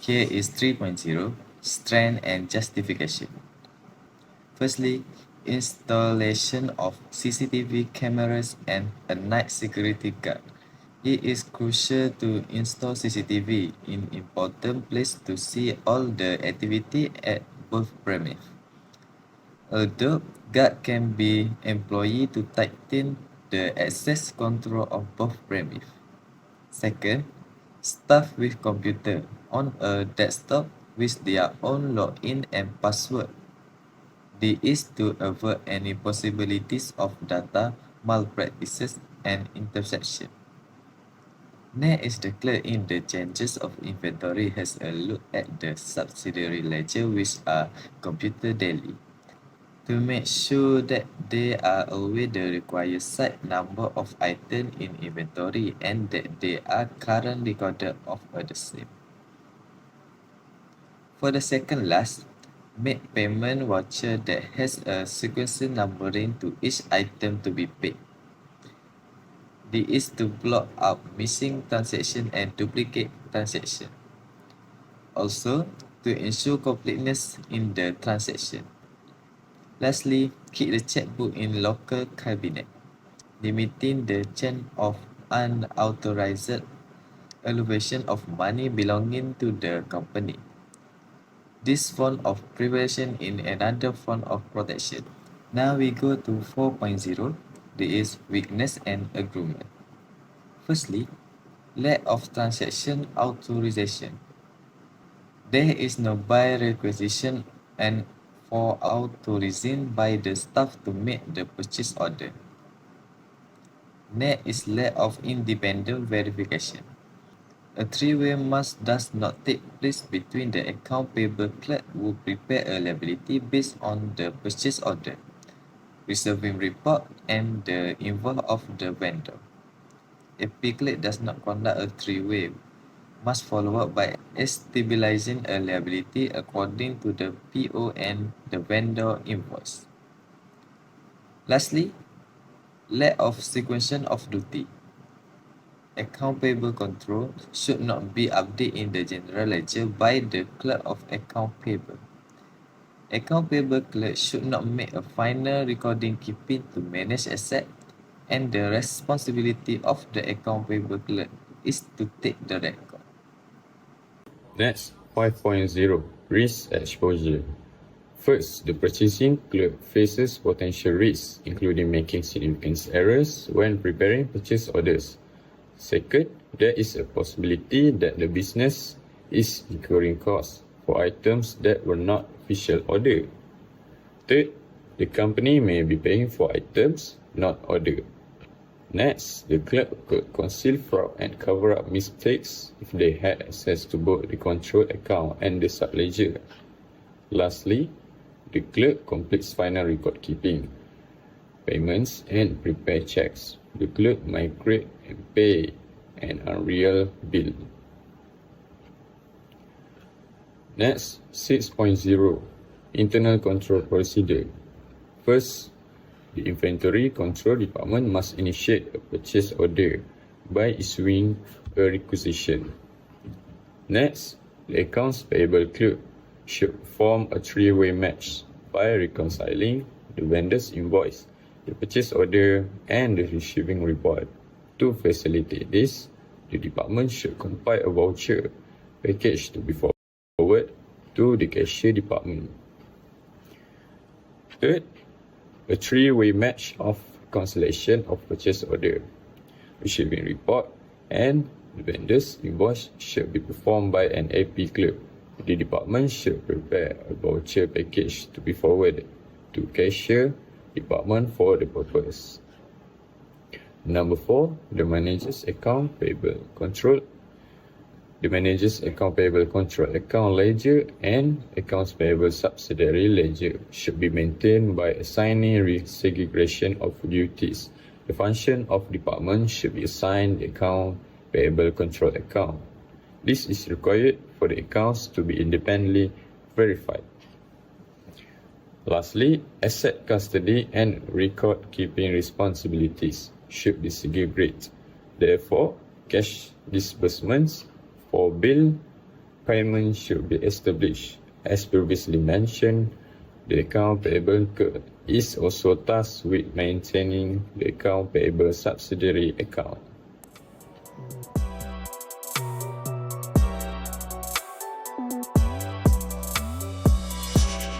Here is 3.0, Strength and Justification. Firstly, installation of CCTV cameras and a night security guard. It is crucial to install CCTV in important places to see all the activity at both premises. Although guard can be employed to tighten the access control of both premises. Second, staff with computer on a desktop with their own login and password. This is to avoid any possibilities of data malpractices and interception. Next is the clerk in the changes of inventory has a look at the subsidiary ledger which are computed daily to make sure that they are aware the required set number of items in inventory and that they are currently recorded of the same. For the second last, make payment voucher that has a sequential numbering to each item to be paid. This is to block out missing transaction and duplicate transaction. Also, to ensure completeness in the transaction. Lastly, keep the checkbook in local cabinet, limiting the chance of unauthorized elevation of money belonging to the company. This form of prevention is another form of protection. Now we go to 4.0, this is weakness and agreement. Firstly, lack of transaction authorization. There is no buy requisition and for authorizing by the staff to make the purchase order. Next is lack of independent verification. A three-way match does not take place between the account payable clerk who prepare a liability based on the purchase order, reserving report, and the invoice of the vendor. A clerk does not conduct a three-way must follow up by stabilizing a liability according to the PO and the vendor invoice. Lastly, lack of sequencing of duty. Account payable control should not be updated in the general ledger by the clerk of account payable. Account payable clerk should not make a final recording keeping to manage asset, and the responsibility of the account payable clerk is to take the record. Next, 5.0, Risk Exposure. First, the purchasing clerk faces potential risks, including making significant errors when preparing purchase orders. Second, there is a possibility that the business is incurring costs for items that were not official order. Third, the company may be paying for items not ordered. Next, the clerk could conceal fraud and cover up mistakes if they had access to both the control account and the subledger. Lastly, the clerk completes final record keeping, payments, and prepare checks. The clerk might create and pay an unreal bill. Next, 6.0, Internal Control Procedure. First, the Inventory Control Department must initiate a purchase order by issuing a requisition. Next, the Accounts Payable Clerk should form a three-way match by reconciling the vendor's invoice, the purchase order, and the receiving report. To facilitate this, the department should compile a voucher package to be forwarded to the cashier department. Third, a three-way match of cancellation of purchase order, receiving report, and the vendor's invoice should be performed by an AP clerk. The department should prepare a voucher package to be forwarded to cashier department for the purpose. Number 4, the manager's account payable control. The manager's account payable control account ledger and accounts payable subsidiary ledger should be maintained by assigning resegregation of duties. The function of department should be assigned the account payable control account. This is required for the accounts to be independently verified. Lastly, asset custody and record keeping responsibilities should be segregated. Therefore, cash disbursements for bill payment should be established. As previously mentioned, the account payable is also tasked with maintaining the account payable subsidiary account.